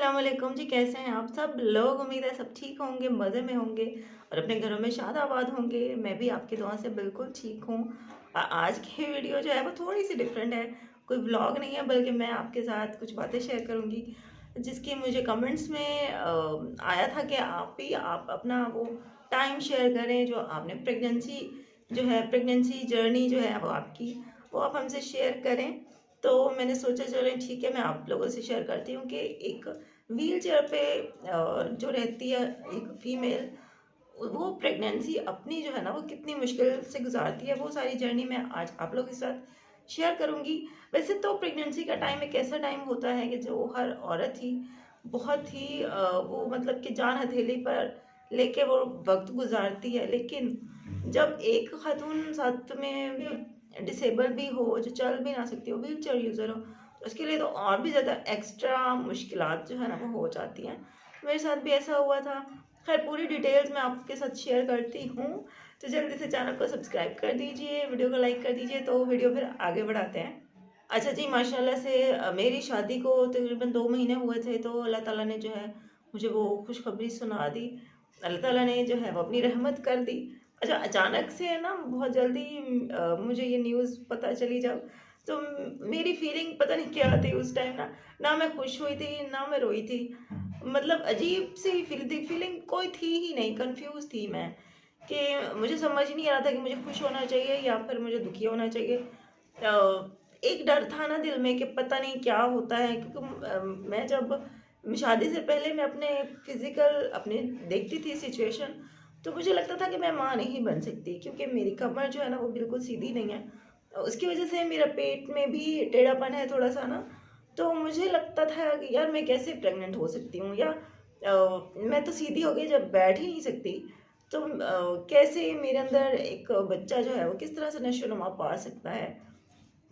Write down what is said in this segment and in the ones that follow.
अस्सलाम वालेकुम जी, कैसे हैं आप सब लोग? उम्मीद है सब ठीक होंगे, मज़े में होंगे और अपने घरों में शादाबाद होंगे। मैं भी आपकी दुआ से बिल्कुल ठीक हूँ। आज की वीडियो जो है वो थोड़ी-सी डिफरेंट है। कोई व्लॉग नहीं है, बल्कि मैं आपके साथ कुछ बातें शेयर करूँगी, जिसकी मुझे कमेंट्स में आया था कि आप अपना वो टाइम शेयर करें, जो आपने प्रेगनेंसी जर्नी जो है वो आपकी, वो आप हमसे शेयर करें। तो मैंने सोचा चलें ठीक है, मैं आप लोगों से शेयर करती हूँ कि एक व्हील चेयर पे जो रहती है एक फीमेल, वो प्रेगनेंसी अपनी जो है ना वो कितनी मुश्किल से गुजारती है, वो सारी जर्नी मैं आज आप लोगों के साथ शेयर करूँगी। वैसे तो प्रेगनेंसी का टाइम एक ऐसा टाइम होता है कि जो हर औरत ही बहुत ही वो मतलब कि जान हथेली पर लेके वो वक्त गुजारती है, लेकिन जब एक खातून साथ में डिसेबल भी हो, जो चल भी ना सकती हो, व्हील चेयर यूज़र हो, तो उसके लिए तो और भी ज़्यादा एक्स्ट्रा मुश्किलात जो है ना वो हो जाती हैं। मेरे साथ भी ऐसा हुआ था। खैर, पूरी डिटेल्स मैं आपके साथ शेयर करती हूँ, तो जल्दी से चैनल को सब्सक्राइब कर दीजिए, वीडियो को लाइक कर दीजिए, तो वीडियो फिर आगे बढ़ाते हैं। अच्छा जी, माशाल्लाह से मेरी शादी को तकरीबन 2 महीने हुए थे, तो अल्लाह ताला ने जो है मुझे वो खुशखबरी सुना दी। अल्लाह ताला ने जो है वो अपनी रहमत कर दी। अच्छा, अचानक से ना बहुत जल्दी मुझे ये न्यूज़ पता चली जब, तो मेरी फीलिंग पता नहीं क्या थी उस टाइम ना। ना मैं खुश हुई थी, ना मैं रोई थी। मतलब अजीब सी फीलिंग कोई थी ही नहीं, कन्फ्यूज़ थी मैं कि मुझे समझ नहीं आ रहा था कि मुझे खुश होना चाहिए या फिर मुझे दुखी होना चाहिए। एक डर था ना दिल में कि पता नहीं क्या होता है, क्योंकि मैं जब शादी से पहले मैं अपने फिज़िकल अपने देखती थी सिचुएशन, तो मुझे लगता था कि मैं माँ नहीं बन सकती, क्योंकि मेरी कमर जो है ना वो बिल्कुल सीधी नहीं है। उसकी वजह से मेरा पेट में भी टेढ़ापन है थोड़ा-सा ना, तो मुझे लगता था कि यार मैं कैसे प्रेग्नेंट हो सकती हूँ, या मैं तो सीधी हो गई जब बैठ ही नहीं सकती, तो कैसे मेरे अंदर एक बच्चा जो है वो किस तरह से नशो-नुमा पा सकता है।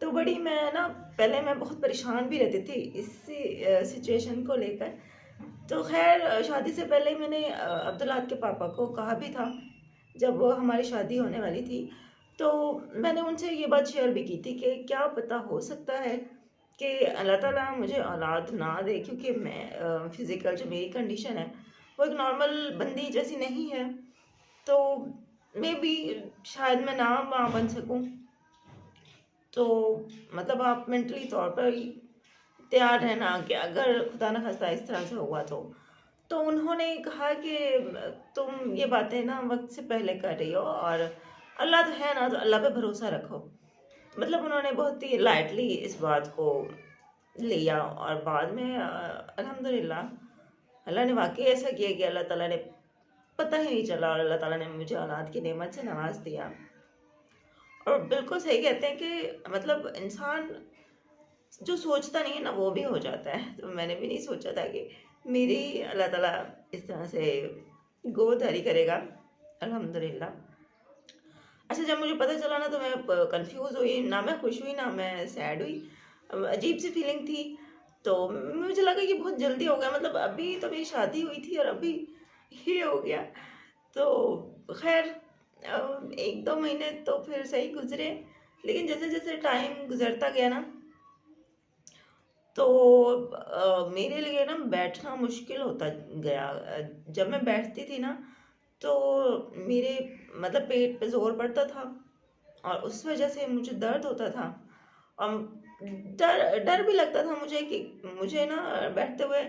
तो बड़ी मैं ना पहले मैं बहुत परेशान भी रहती थी इस सिचुएशन को लेकर। तो ख़ैर, शादी से पहले ही मैंने अब्दुल्लाह के पापा को कहा भी था, जब वो हमारी शादी होने वाली थी, तो मैंने उनसे ये बात शेयर भी की थी कि क्या पता हो सकता है कि अल्लाह ताला मुझे औलाद ना दे, क्योंकि मैं फ़िज़िकल जो मेरी कंडीशन है, वो एक नॉर्मल बंदी जैसी नहीं है। तो मेबी शायद मैं ना माँ बन सकूँ। तो मतलब आप मेंटली तौर पर ही तैयार रहना कि अगर खुदा न खास्ता इस तरह से हुआ तो उन्होंने कहा कि तुम ये बातें ना वक्त से पहले कर रही हो, और अल्लाह तो है ना, तो अल्लाह पे भरोसा रखो। मतलब उन्होंने बहुत ही लाइटली इस बात को लिया, और बाद में अल्हम्दुलिल्लाह अल्लाह ने वाकई ऐसा किया कि अल्लाह ताला ने पता ही नहीं चला, और अल्लाह ताला ने मुझे औलाद की नेमत से नवाज दिया। और बिल्कुल सही कहते हैं कि मतलब इंसान जो सोचता नहीं है ना वो भी हो जाता है। तो मैंने भी नहीं सोचा था कि मेरी अल्लाह ताला इस तरह से गोदभरी करेगा, अल्हम्दुलिल्लाह। अच्छा, जब मुझे पता चला ना तो मैं कन्फ्यूज़ हुई, ना मैं खुश हुई, ना मैं सैड हुई। अजीब-सी फीलिंग थी। तो मुझे लगा कि बहुत जल्दी हो गया, मतलब अभी तो मेरी शादी हुई थी और अभी ये हो गया। तो ख़ैर, 1-2 महीने तो फिर सही गुज़रे, लेकिन जैसे-जैसे टाइम गुज़रता गया ना, तो मेरे लिए ना बैठना मुश्किल होता गया। जब मैं बैठती थी ना, तो मेरे मतलब पेट पे ज़ोर पड़ता था, और उस वजह से मुझे दर्द होता था। और डर डर भी लगता था मुझे कि मुझे ना बैठते हुए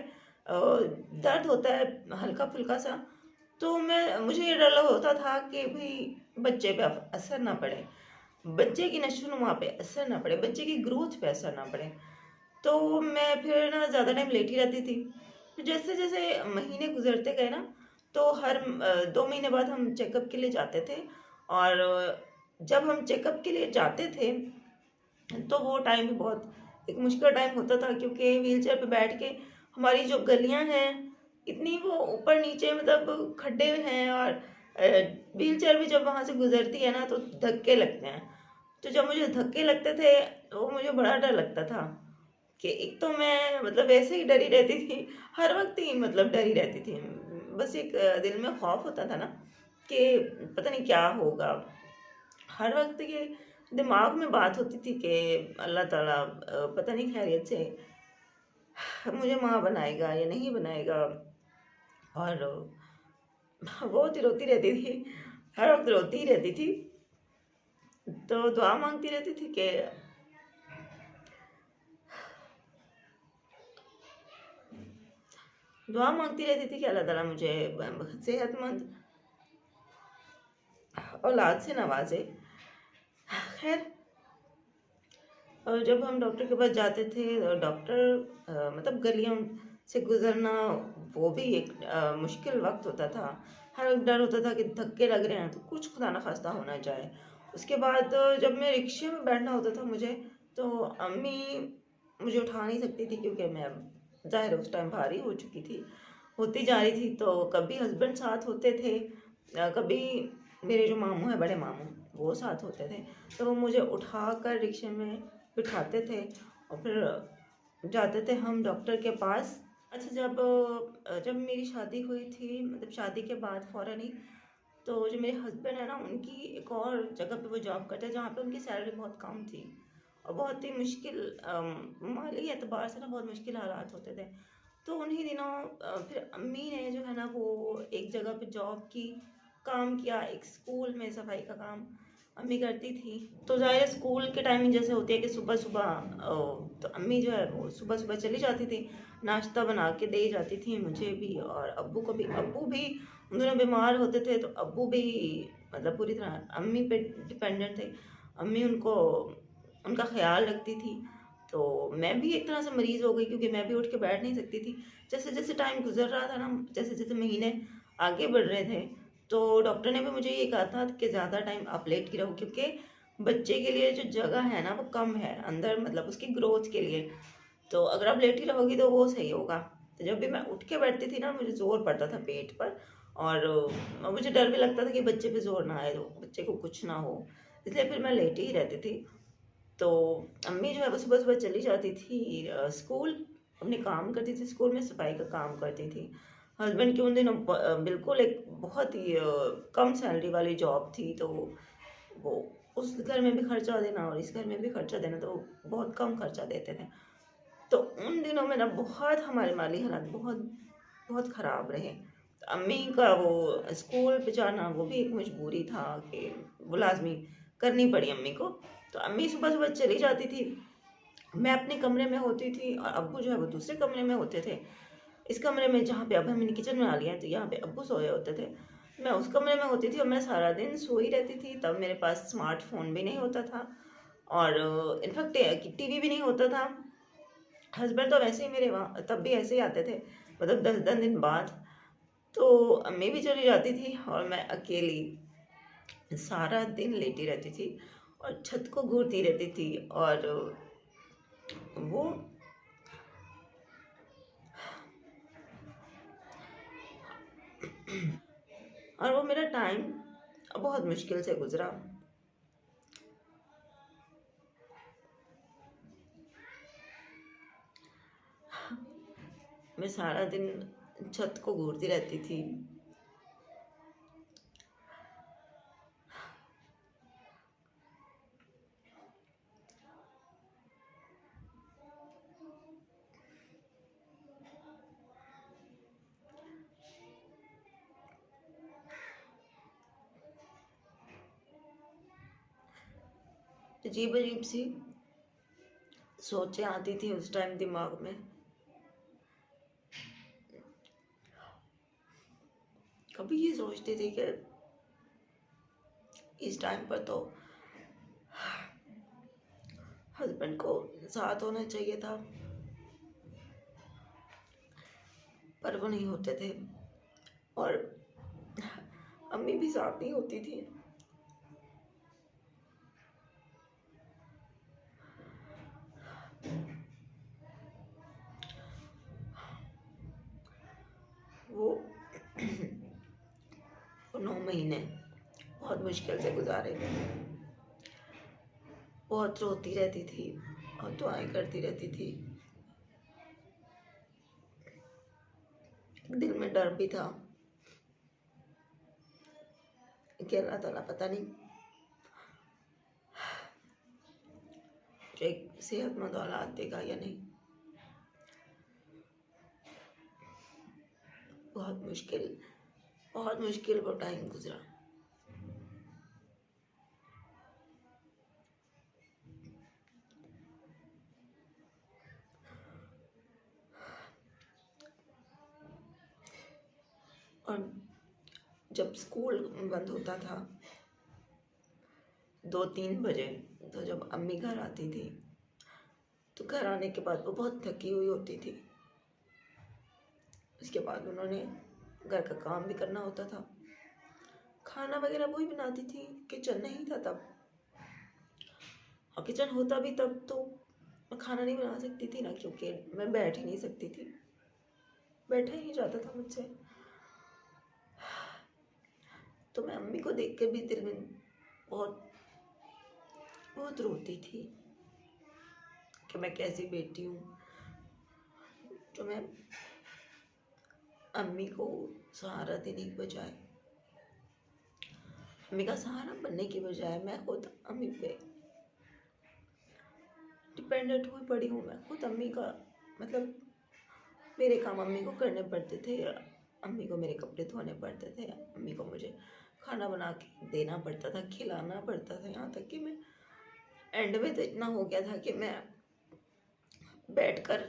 दर्द होता है हल्का-फुल्का सा, तो मुझे ये डर होता था कि भई बच्चे पे अब असर ना पड़े, बच्चे की नशो-नुमा पे असर ना पड़े, बच्चे की ग्रोथ पे असर ना पड़े। तो मैं फिर ना ज़्यादा टाइम लेटी रहती थी। फिर जैसे-जैसे महीने गुज़रते गए ना, तो हर 2 महीने बाद हम चेकअप के लिए जाते थे, और जब हम चेकअप के लिए जाते थे, तो वो टाइम भी बहुत एक मुश्किल टाइम होता था, क्योंकि व्हीलचेयर पे बैठ के हमारी जो गलियाँ हैं, इतनी वो ऊपर-नीचे मतलब खड्डे हैं, और व्हीलचेयर भी जब वहाँ से गुज़रती है ना, तो धक्के लगते हैं। तो जब मुझे धक्के लगते थे, तो मुझे बड़ा डर लगता था कि एक तो मैं मतलब ऐसे ही डरी रहती थी, हर वक़्त ही मतलब डरी रहती थी। बस एक दिल में खौफ़ होता था ना कि पता नहीं क्या होगा। हर वक़्त ये दिमाग में बात होती थी कि अल्लाह ताला पता नहीं खैरियत से मुझे माँ बनाएगा या नहीं बनाएगा। और बहुत ही रोती रहती थी, हर वक्त रोती ही रहती थी। तो दुआ मांगती रहती थी कि अल्लाह ताला मुझे सेहतमंद औलाद से नवाजे। खैर, और जब हम डॉक्टर के पास जाते थे तो डॉक्टर मतलब गलियों से गुजरना वो भी एक मुश्किल वक्त होता था। हर वक्त डर होता था कि धक्के लग रहे हैं तो कुछ खुदा ना खास्ता होना जाए। उसके बाद जब मैं रिक्शे में बैठना होता था मुझे, तो अम्मी मुझे उठा नहीं सकती थी क्योंकि मैं ज़ाहिर उस टाइम भारी हो चुकी थी, होती जा रही थी। तो कभी हस्बैंड साथ होते थे, कभी मेरे जो मामू हैं, बड़े मामू, वो साथ होते थे। तो वो मुझे उठा कर रिक्शे में बिठाते थे और फिर जाते थे हम डॉक्टर के पास। अच्छा, जब मेरी शादी हुई थी, मतलब शादी के बाद फ़ौरन ही, तो जो मेरे हस्बैंड है ना, उनकी एक और जगह पे वो जॉब करते हैं जहाँ पे उनकी सैलरी बहुत कम थी और बहुत ही मुश्किल माली एतबार से ना बहुत मुश्किल हालात होते थे। तो उन्हीं दिनों फिर अम्मी ने जो है ना वो एक जगह पे जॉब की, काम किया, एक स्कूल में सफाई का काम अम्मी करती थी। तो ज़ाहिर है स्कूल के टाइमिंग जैसे होती है कि सुबह सुबह तो अम्मी जो है वो सुबह सुबह चली जाती थी, नाश्ता बना के दे जाती थी मुझे भी और अब्बू को भी। अब्बू भी उन दोनों बीमार होते थे तो अब्बू भी मतलब पूरी तरह अम्मी पे डिपेंडेंट थे। अम्मी उनको उनका ख्याल रखती थी। तो मैं भी एक तरह से मरीज़ हो गई क्योंकि मैं भी उठ के बैठ नहीं सकती थी। जैसे जैसे टाइम गुजर रहा था ना, जैसे जैसे महीने आगे बढ़ रहे थे, तो डॉक्टर ने भी मुझे ये कहा था कि ज़्यादा टाइम आप लेट की रहो क्योंकि बच्चे के लिए जो जगह है ना वो कम है अंदर, मतलब उसकी ग्रोथ के लिए। तो अगर आप लेटी रहोगी तो वो सही होगा। तो जब भी मैं उठ के बैठती थी ना मुझे ज़ोर पड़ता था पेट पर, और मुझे डर भी लगता था कि बच्चे पे ज़ोर ना आए, तो बच्चे को कुछ ना हो, इसलिए फिर मैं लेटी ही रहती थी। तो अम्मी जो है वो सुबह सुबह चली जाती थी स्कूल, अपने काम करती थी, स्कूल में सफाई का काम करती थी। हस्बैंड की उन दिनों बिल्कुल एक बहुत ही कम सैलरी वाली जॉब थी। तो वो उस घर में भी खर्चा देना और इस घर में भी खर्चा देना, तो बहुत कम खर्चा देते थे। तो उन दिनों में ना बहुत हमारे माली हालात बहुत बहुत ख़राब रहे। तो अम्मी का वो स्कूल पे जाना वो भी एक मजबूरी था कि वो लाजमी करनी पड़ी अम्मी को। तो अम्मी सुबह सुबह चली जाती थी, मैं अपने कमरे में होती थी और अब्बू जो है वो दूसरे कमरे में होते थे। इस कमरे में जहाँ पे अब हमने किचन बना लिया है तो यहाँ पे अब्बू सोए होते थे, मैं उस कमरे में होती थी और मैं सारा दिन सोई रहती थी। तब मेरे पास स्मार्टफोन भी नहीं होता था और इनफैक्ट टीवी भी नहीं होता था। हस्बैंड तो वैसे ही मेरे वहाँ तब भी ऐसे ही आते थे, मतलब 10-10 दिन बाद। तो अम्मी भी चली जाती थी और मैं अकेली सारा दिन लेटी रहती थी और छत को घूरती रहती थी। और वो और वो मेरा टाइम बहुत मुश्किल से गुजरा। मैं सारा दिन छत को घूरती रहती थी। अजीब अजीब सी सोचें आती थी उस टाइम दिमाग में। कभी ये सोचती थी कि इस टाइम पर तो हस्बैंड को साथ होना चाहिए था, पर वो नहीं होते थे और अम्मी भी साथ नहीं होती थी। वो 9 महीने बहुत मुश्किल से गुजारे, बहुत रोती रहती थी और दुआएं करती रहती थी। दिल में डर भी था कि अल्लाह ताला पता नहीं मुझे एक सेहतमंद औलाद देगा या नहीं। बहुत मुश्किल वो टाइम गुजरा। और जब स्कूल बंद होता था 2-3 बजे, तो जब अम्मी घर आती थी तो घर आने के बाद वो बहुत थकी हुई होती थी। उसके बाद उन्होंने घर का काम भी करना होता था, खाना वगैरह वही बनाती थी, किचन नहीं था तब, और किचन होता भी तब तो मैं खाना नहीं बना सकती थी ना, क्योंकि मैं बैठ ही नहीं सकती थी, बैठा ही नहीं जाता था मुझसे। तो मैं अम्मी को देख कर भी दिल में बहुत बहुत रोती थी कि मैं कैसी बेटी हूँ जो मैं अम्मी को सहारा देने के बजाय, अम्मी का सहारा बनने की बजाय मैं खुद अम्मी पे डिपेंडेंट हुई पड़ी हूँ। मैं खुद अम्मी का मतलब मेरे काम अम्मी को करने पड़ते थे, अम्मी को मेरे कपड़े धोने पड़ते थे, अम्मी को मुझे खाना बना के देना पड़ता था, खिलाना पड़ता था। यहाँ तक कि मैं एंड में तो इतना हो गया था कि मैं बैठकर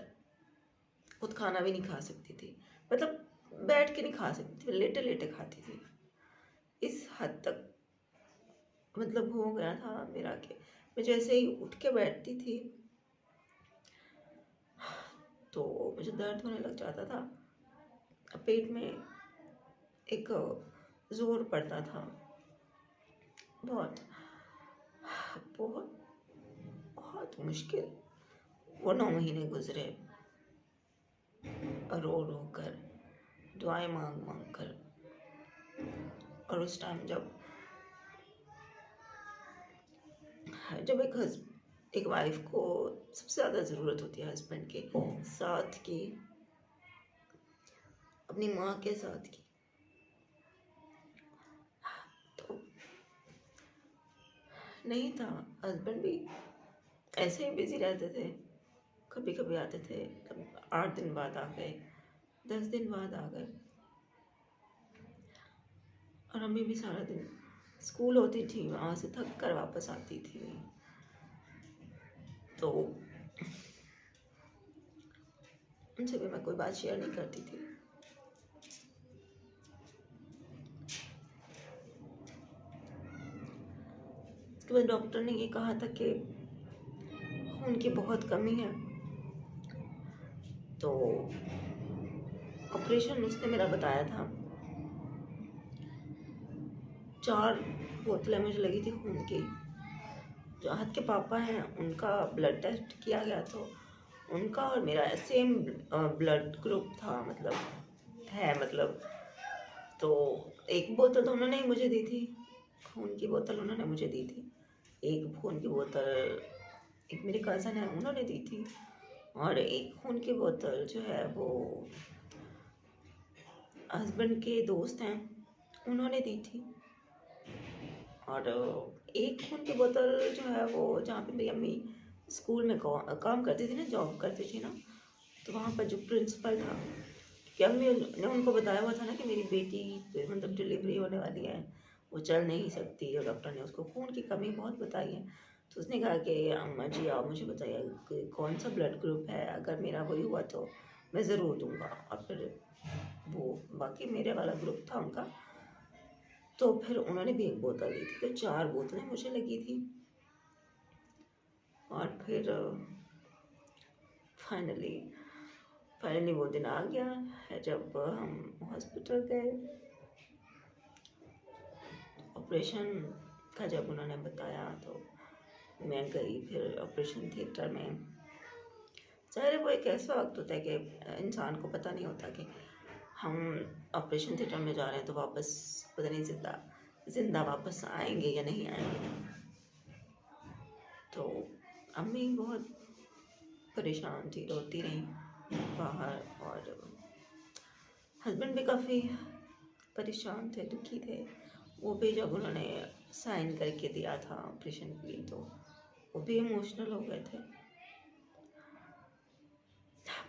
खुद खाना भी नहीं खा सकती थी, मतलब बैठ के नहीं खा सकती थी, लेटे लेटे खाती थी। इस हद तक मतलब हो गया था मेरा कि मैं जैसे ही उठ के बैठती थी तो मुझे दर्द होने लग जाता था, पेट में एक जोर पड़ता था। बहुत बहुत बहुत मुश्किल वो 9 महीने गुजरे, रो रो कर, दुआएं मांग मांग कर। और उस टाइम जब जब एक वाइफ को सबसे ज़्यादा ज़रूरत होती है हस्बैंड के साथ की, अपनी माँ के साथ की, तो नहीं था। हस्बैंड भी ऐसे ही बिजी रहते थे, कभी कभी आते थे, कभी 8 दिन बाद आ गए, 10 दिन बाद आ गए। और अम्मी भी सारा दिन स्कूल होती थी, वहाँ से थक कर वापस आती थी, तो उनसे भी मैं कोई बात शेयर नहीं करती थी। उसके बाद डॉक्टर ने ये कहा था कि खून की बहुत कमी है, तो ऑपरेशन उसने मेरा बताया था। 4 बोतलें मुझे लगी थी खून की। जो हाथ के पापा हैं उनका ब्लड टेस्ट किया गया, तो उनका और मेरा सेम ब्लड ग्रुप था, मतलब तो एक बोतल तो उन्होंने ही मुझे दी थी, खून की बोतल उन्होंने मुझे दी थी। एक खून की बोतल एक मेरी कज़न है उन्होंने दी थी, और एक खून की बोतल जो है वो हस्बैंड के दोस्त हैं उन्होंने दी थी। और एक खून की बोतल जो है वो जहाँ पे मेरी अम्मी स्कूल में काम करती थी ना, जॉब करती थी ना, तो वहाँ पर जो प्रिंसिपल था, कि अम्मी ने उनको बताया हुआ था ना कि मेरी बेटी मतलब डिलीवरी होने वाली है, वो चल नहीं सकती, और डॉक्टर ने उसको खून की कमी बहुत बताई है। तो उसने कहा कि अम्मा जी आप मुझे बताइए कि कौन सा ब्लड ग्रुप है, अगर मेरा वही हुआ तो मैं ज़रूर दूंगा। और फिर वो बाकी मेरे वाला ग्रुप था उनका, तो फिर उन्होंने भी एक बोतल दी थी, तो 4 बोतलें मुझे लगी थी। और फिर फाइनली वो दिन आ गया है जब हम हॉस्पिटल गए। ऑपरेशन का जब उन्होंने बताया तो मैं गई फिर ऑपरेशन थिएटर में। ज़ाहिर है वो एक ऐसा वक्त होता है कि इंसान को पता नहीं होता कि हम ऑपरेशन थिएटर में जा रहे हैं तो वापस पता नहीं जिंदा वापस आएंगे या नहीं आएंगे। तो अम्मी बहुत परेशान थी, रोती रही बाहर, और हस्बैंड भी काफ़ी परेशान थे, दुखी थे। वो भी जब उन्होंने साइन करके दिया था ऑपरेशन के लिए तो वो भी इमोशनल हो गए थे।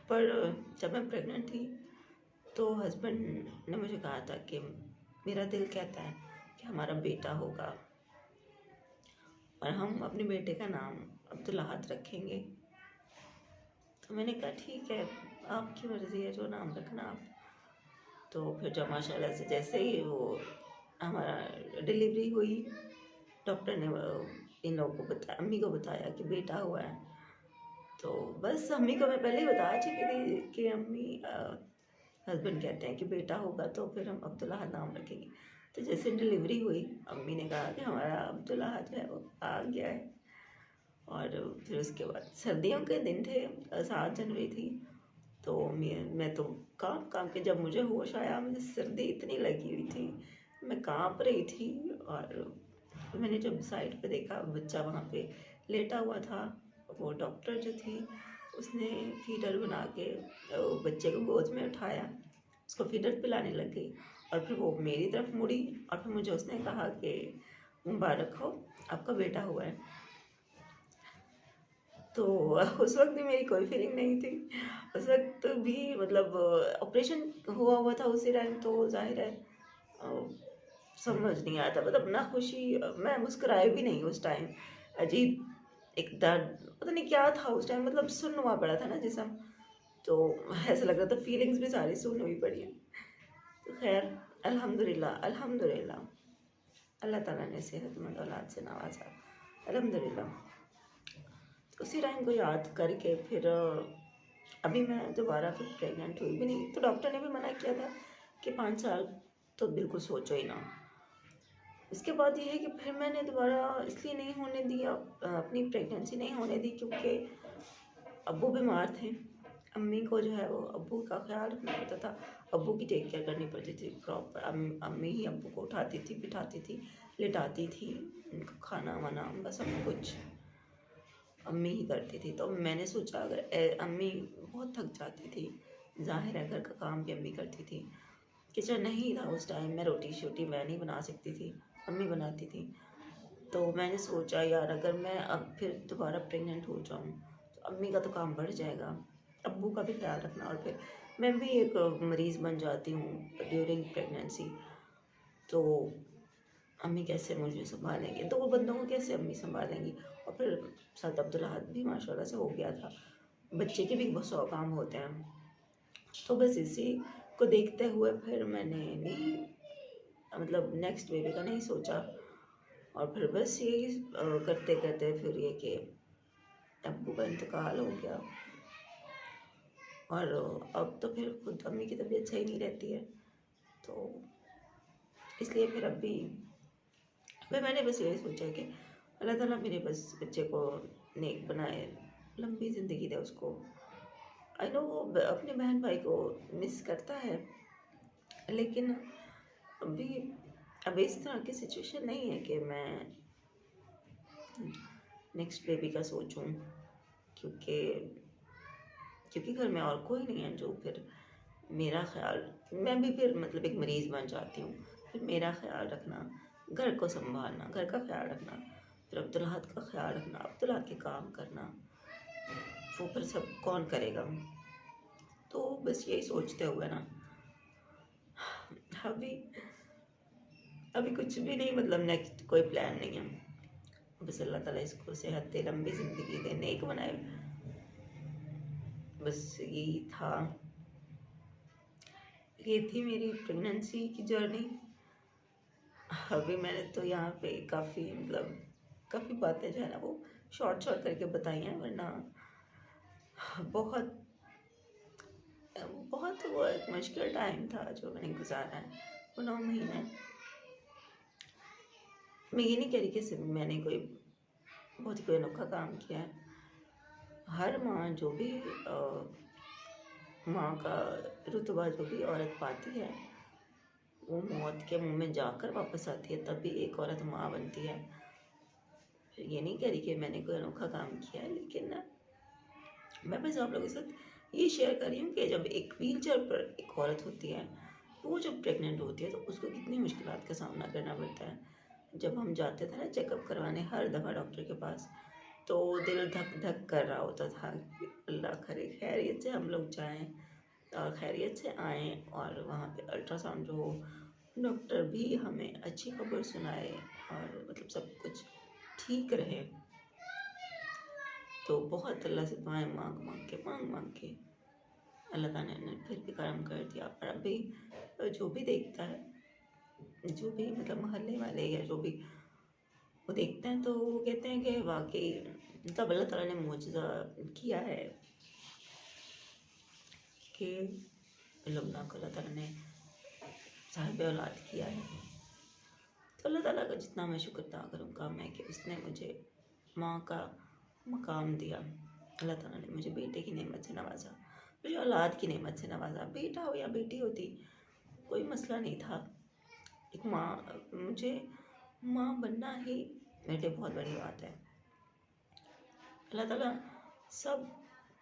पर जब मैं प्रेग्नेंट थी तो हस्बैंड ने मुझे कहा था कि मेरा दिल कहता है कि हमारा बेटा होगा और हम अपने बेटे का नाम अब्दुल्लाहद रखेंगे। तो मैंने कहा ठीक है, आपकी मर्ज़ी है, जो नाम रखना आप। तो फिर जब माशाल्लाह से जैसे ही वो हमारा डिलीवरी हुई, डॉक्टर ने इन लोगों को बताया, अम्मी को बताया कि बेटा हुआ है। तो बस अम्मी को मैं पहले ही बता चुकी थी कि अम्मी हस्बैंड कहते हैं कि बेटा होगा तो फिर हम अब्दुल्लाहद नाम रखेंगे। तो जैसे डिलीवरी हुई, अम्मी ने कहा कि हमारा अब्दुल्लाहद जो है वो आ गया है। और फिर उसके बाद सर्दियों के दिन थे, 7 जनवरी थी। तो मैं तो काँप काँप के, जब मुझे होश आया मुझे सर्दी इतनी लगी हुई थी, मैं काँप रही थी। और मैंने जब साइड पे देखा, बच्चा वहाँ पे लेटा हुआ था। वो डॉक्टर जो थी उसने फीडर बना के बच्चे को गोद में उठाया, उसको फीडर पिलाने लग गई। और फिर वो मेरी तरफ मुड़ी और फिर मुझे उसने कहा कि मुबारक हो, आपका बेटा हुआ है। तो उस वक्त भी मेरी कोई फीलिंग नहीं थी। उस वक्त भी मतलब ऑपरेशन हुआ था उसी टाइम, तो जाहिर है समझ नहीं आया था, मतलब ना खुशी, मैं मुस्कुराई भी नहीं उस टाइम। अजीब एक दर्द, पता नहीं क्या था उस टाइम, मतलब सुन्न हुआ पड़ा था ना जिसम, तो ऐसा लग रहा था फीलिंग्स भी सारी सुन्न हुई पड़ी हैं। तो खैर अल्हम्दुलिल्लाह, अल्हम्दुलिल्लाह अल्लाह ताला ने सेहतमंद औलाद से नवाजा, अल्हम्दुलिल्लाह। उसी टाइम को याद करके फिर अभी मैं दोबारा फिर प्रेग्नेंट हुई भी नहीं। तो डॉक्टर ने भी मना किया था कि 5 साल तो बिल्कुल सोचो ही ना। इसके बाद ये है कि फिर मैंने दोबारा इसलिए नहीं होने दिया, अपनी प्रेगनेंसी नहीं होने दी क्योंकि अब्बू बीमार थे। अम्मी को जो है वो अब्बू का ख्याल रखना पड़ता था, अब्बू की टेक केयर करनी पड़ती थी प्रॉपर। अम्मी ही अब्बू को उठाती थी, बिठाती थी, लिटाती थी, उनको खाना वाना उनका सब कुछ अम्मी ही करती थी। तो मैंने सोचा अगर अम्मी बहुत थक जाती थी, ज़ाहिर है घर का काम भी अम्मी करती थी, किचन नहीं था उस टाइम में, रोटी शोटी मैं नहीं बना सकती थी, अम्मी बनाती थी। तो मैंने सोचा यार अगर मैं अब फिर दोबारा प्रेग्नेंट हो जाऊँ तो अम्मी का तो काम बढ़ जाएगा, अब्बू का भी ख्याल रखना, और फिर मैं भी एक मरीज़ बन जाती हूँ ड्यूरिंग प्रेगनेंसी। तो अम्मी कैसे मुझे संभालेंगे, दो बंदों को कैसे अम्मी संभालेंगी। और फिर साथ अब्दुल्लाहद भी माशाल्लाह से हो गया था, बच्चे के भी बहुत 100 काम होते हैं। तो बस इसी को देखते हुए फिर मैंने नहीं, मतलब नेक्स्ट बेबी का नहीं सोचा। और फिर बस यही करते करते फिर ये कि अब्बू का इंतकाल हो गया। और अब तो फिर खुद अम्मी की तबीयत सही नहीं रहती है, तो इसलिए फिर फिर मैंने बस यही सोचा कि अल्लाह ताला मेरे बस बच्चे को नेक बनाए, लंबी ज़िंदगी दे उसको। आई नो वो अपने बहन भाई को मिस करता है, लेकिन अभी अब इस तरह की सिचुएशन नहीं है कि मैं नेक्स्ट बेबी का सोचूं, क्योंकि क्योंकि घर में और कोई नहीं है जो फिर मेरा ख्याल, मैं भी फिर मतलब एक मरीज़ बन जाती हूँ, फिर मेरा ख्याल रखना, घर को संभालना, घर का ख्याल रखना, फिर अब्दुल्लाहद का ख्याल रखना, अब्दुल्लाहद के काम करना, वो फिर सब कौन करेगा। तो बस यही सोचते हुए ना अभी अभी कुछ भी नहीं, मतलब नेक्स्ट कोई प्लान नहीं है। बस अल्लाह ताला इसको सेहत दे, लंबी ज़िंदगी दे, नेक बनाए, बस यही था। ये थी मेरी प्रेगनेंसी की जर्नी। अभी मैंने तो यहाँ पे काफ़ी मतलब काफ़ी बातें जो है ना वो शॉर्ट शॉर्ट करके बताई हैं, वरना बहुत बहुत वो एक मुश्किल टाइम था जो मैंने गुजारा है, वो 9 महीने। मैं ये नहीं कह रही कि सिर्फ मैंने बहुत ही कोई अनोखा काम किया है। हर माँ जो भी माँ का रुतबा जो भी औरत पाती है, वो मौत के मुंह में जाकर वापस आती है, तभी एक औरत माँ बनती है। ये नहीं कह रही कि मैंने कोई अनोखा काम किया है, लेकिन मैं बस आप लोगों के साथ ये शेयर कर रही हूँ कि जब एक व्हील चेयर पर एक औरत होती है, वो जब प्रेग्नेंट होती है तो उसको कितनी मुश्किलात का सामना करना पड़ता है। जब हम जाते थे ना चेकअप करवाने हर दफ़ा डॉक्टर के पास, तो दिल धक धक कर रहा होता था कि अल्लाह करे खैरियत से हम लोग जाएं, खैरियत से आएँ और वहाँ पे अल्ट्रासाउंड जो डॉक्टर भी हमें अच्छी खबर सुनाए और मतलब सब कुछ ठीक रहे। तो बहुत अल्लाह से दुआएं मांग के अल्लाह ताला ने फिर भी करम कर दिया। और अभी जो भी देखता है, जो भी मतलब मोहल्ले वाले या जो भी वो देखते हैं, तो वो कहते हैं कि वाकई मतलब अल्लाह ताला ने मुआजिज़ा किया है कि लुबना को अल्लाह ताला ने साहिब औलाद किया है। तो अल्लाह ताला का जितना मैं शुक्र अदा करूँगा मैं कि उसने मुझे माँ का मकाम दिया। अल्लाह ताला ने मुझे बेटे की नेमत से नवाजा, मुझे औलाद की नेमत से नवाजा। बेटा हो या बेटी होती कोई मसला नहीं था। एक माँ, मुझे माँ बनना ही मेरे लिए बहुत बड़ी बात है। अल्लाह ताला सब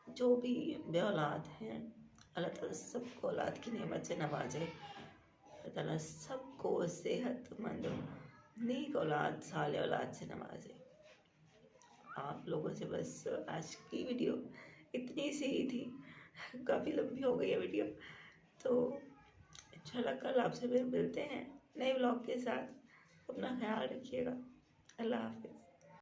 जो भी बे औलाद हैं, अल्लाह ताला सबको औलाद की नेमत से नवाजे। अल्लाह ताला सबको सेहतमंद नेक औलाद साले औलाद से नवाजे। आप लोगों से बस आज की वीडियो इतनी सी ही थी, काफ़ी लंबी हो गई है वीडियो। तो इंशाल्लाह कल आपसे फिर मिलते हैं नए व्लॉग के साथ। अपना ख्याल रखिएगा। अल्लाह हाफिज़।